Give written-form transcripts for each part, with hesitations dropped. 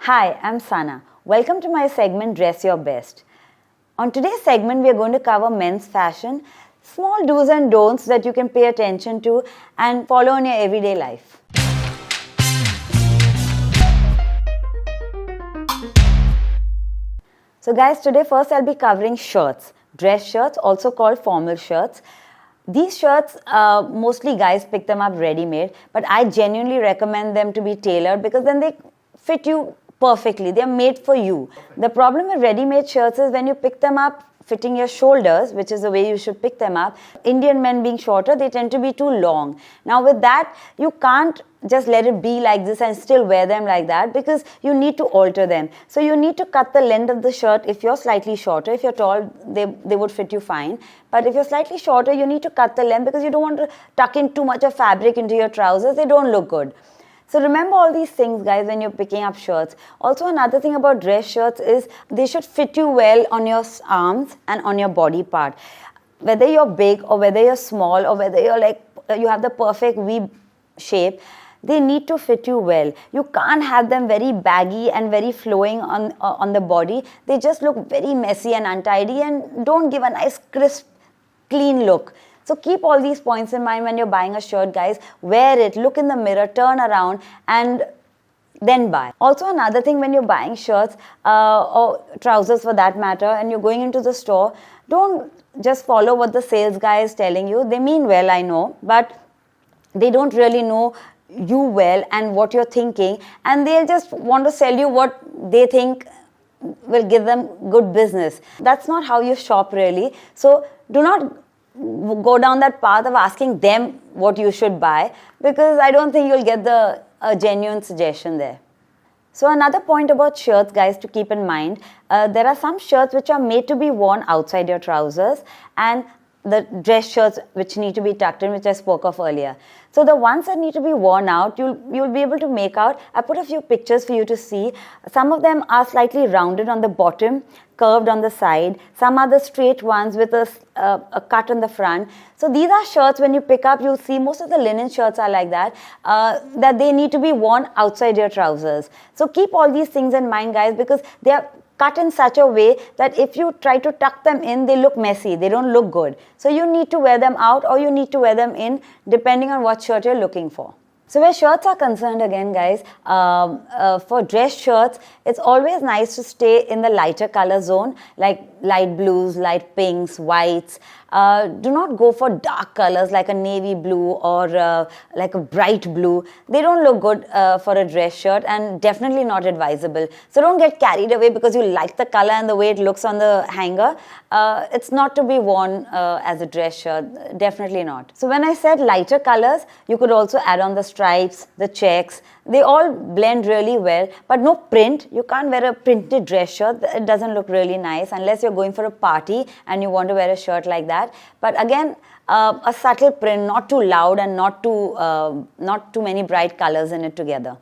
Hi, I'm Sana. Welcome to my segment Dress Your Best. On today's segment, we are going to cover men's fashion, small do's and don'ts that you can pay attention to and follow in your everyday life. So guys, today first I'll be covering shirts, dress shirts, also called formal shirts. These shirts, mostly guys pick them up ready-made, but I genuinely recommend them to be tailored because then they fit you perfectly. They're made for you. The problem with ready-made shirts is when you pick them up fitting your shoulders, which is the way you should pick them up. Indian men being shorter, they tend to be too long. Now with that, you can't just let it be like this and still wear them like that because you need to alter them. So you need to cut the length of the shirt if you're slightly shorter. If you're tall, they would fit you fine. But if you're slightly shorter, you need to cut the length because you don't want to tuck in too much of fabric into your trousers. They don't look good. So remember all these things, guys, when you're picking up shirts. Also, another thing about dress shirts is they should fit you well on your arms and on your body part. Whether you're big or whether you're small or whether you're like, you have the perfect V shape, they need to fit you well. You can't have them very baggy and very flowing on the body. They just look very messy and untidy and don't give a nice, crisp, clean look. So keep all these points in mind when you're buying a shirt, guys. Wear it, look in the mirror, turn around and then buy. Also another thing when you're buying shirts or trousers for that matter and you're going into the store, don't just follow what the sales guy is telling you. They mean well, I know, but they don't really know you well and what you're thinking, and they'll just want to sell you what they think will give them good business. That's not how you shop really. So do not go down that path of asking them what you should buy because I don't think you'll get the genuine suggestion there. So another point about shirts, guys, to keep in mind, there are some shirts which are made to be worn outside your trousers and the dress shirts which need to be tucked in, which I spoke of earlier. So the ones that need to be worn out, you'll be able to make out. I put a few pictures for you to see. Some of them are slightly rounded on the bottom, curved on the side. Some are the straight ones with a cut on the front. So these are shirts when you pick up, you'll see most of the linen shirts are like that, that they need to be worn outside your trousers. So keep all these things in mind, guys, because they are cut in such a way that if you try to tuck them in, they look messy. They don't look good. So you need to wear them out or you need to wear them in depending on what shirt you're looking for. So where shirts are concerned again, guys, for dress shirts, it's always nice to stay in the lighter color zone like light blues, light pinks, whites. Do not go for dark colors like a navy blue or like a bright blue. They don't look good for a dress shirt and definitely not advisable. So don't get carried away because you like the color and the way it looks on the hanger. It's not to be worn as a dress shirt, definitely not. So when I said lighter colors, you could also add on the stripes, the checks. They all blend really well, but no print. You can't wear a printed dress shirt. It doesn't look really nice unless you're going for a party and you want to wear a shirt like that. But again, a subtle print, not too loud and not too many bright colors in it together.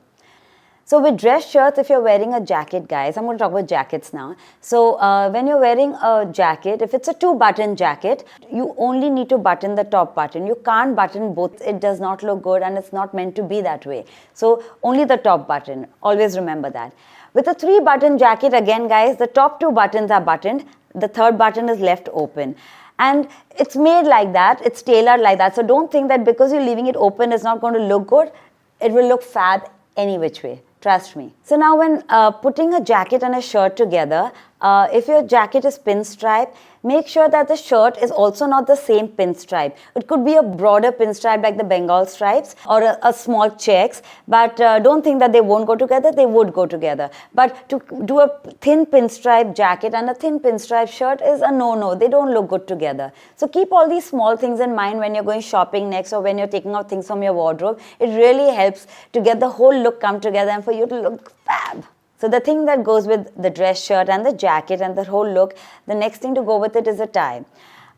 So with dress shirts, if you're wearing a jacket, guys, I'm going to talk about jackets now. So when you're wearing a jacket, if it's a 2-button jacket, you only need to button the top button. You can't button both. It does not look good and it's not meant to be that way. So only the top button. Always remember that. With a 3-button jacket, again, guys, the top 2 buttons are buttoned. The 3rd button is left open. And it's made like that. It's tailored like that. So don't think that because you're leaving it open, it's not going to look good. It will look fab any which way. Trust me. So now when putting a jacket and a shirt together, if your jacket is pinstripe, make sure that the shirt is also not the same pinstripe. It could be a broader pinstripe like the Bengal stripes or a small checks, but don't think that they won't go together. They would go together. But to do a thin pinstripe jacket and a thin pinstripe shirt is a no-no. They don't look good together. So keep all these small things in mind when you're going shopping next or when you're taking out things from your wardrobe. It really helps to get the whole look come together and for you to look fab. So the thing that goes with the dress shirt and the jacket and the whole look, the next thing to go with it is a tie.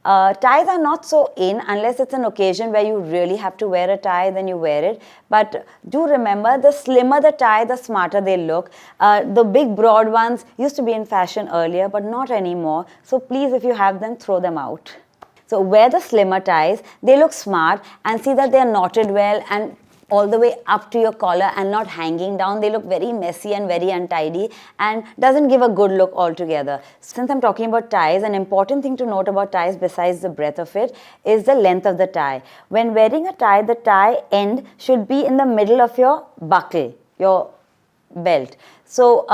Ties are not so in unless it's an occasion where you really have to wear a tie, then you wear it. But do remember, the slimmer the tie, the smarter they look. The big broad ones used to be in fashion earlier, but not anymore. So please, if you have them, throw them out. So wear the slimmer ties. They look smart and see that they're knotted well and all the way up to your collar and not hanging down. They look very messy and very untidy and doesn't give a good look altogether. Since I'm talking about ties, an important thing to note about ties besides the breadth of it is the length of the tie. When wearing a tie, the tie end should be in the middle of your buckle, your belt. So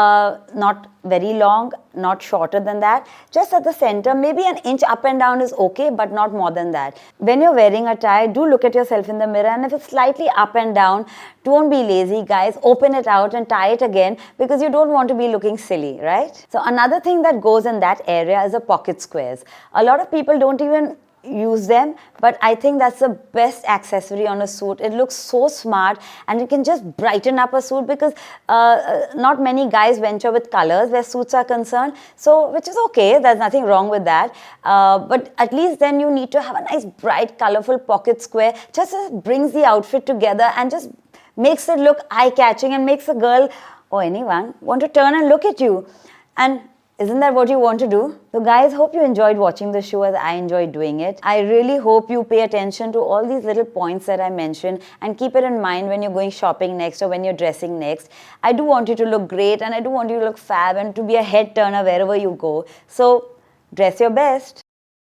not very long, not shorter than that, just at the center. Maybe an inch up and down is okay, but not more than that. When you're wearing a tie, do look at yourself in the mirror, and if it's slightly up and down, don't be lazy, guys. Open it out and tie it again, because you don't want to be looking silly, right? So another thing that goes in that area is the pocket squares. A lot of people don't even use them, but I think that's the best accessory on a suit. It looks so smart, and it can just brighten up a suit, because not many guys venture with colors where suits are concerned, so which is okay, there's nothing wrong with that, but at least then you need to have a nice bright colorful pocket square. Just brings the outfit together and just makes it look eye-catching and makes a girl or anyone want to turn and look at you. And isn't that what you want to do? So guys, hope you enjoyed watching the show as I enjoyed doing it. I really hope you pay attention to all these little points that I mentioned and keep it in mind when you're going shopping next or when you're dressing next. I do want you to look great, and I do want you to look fab and to be a head turner wherever you go. So dress your best.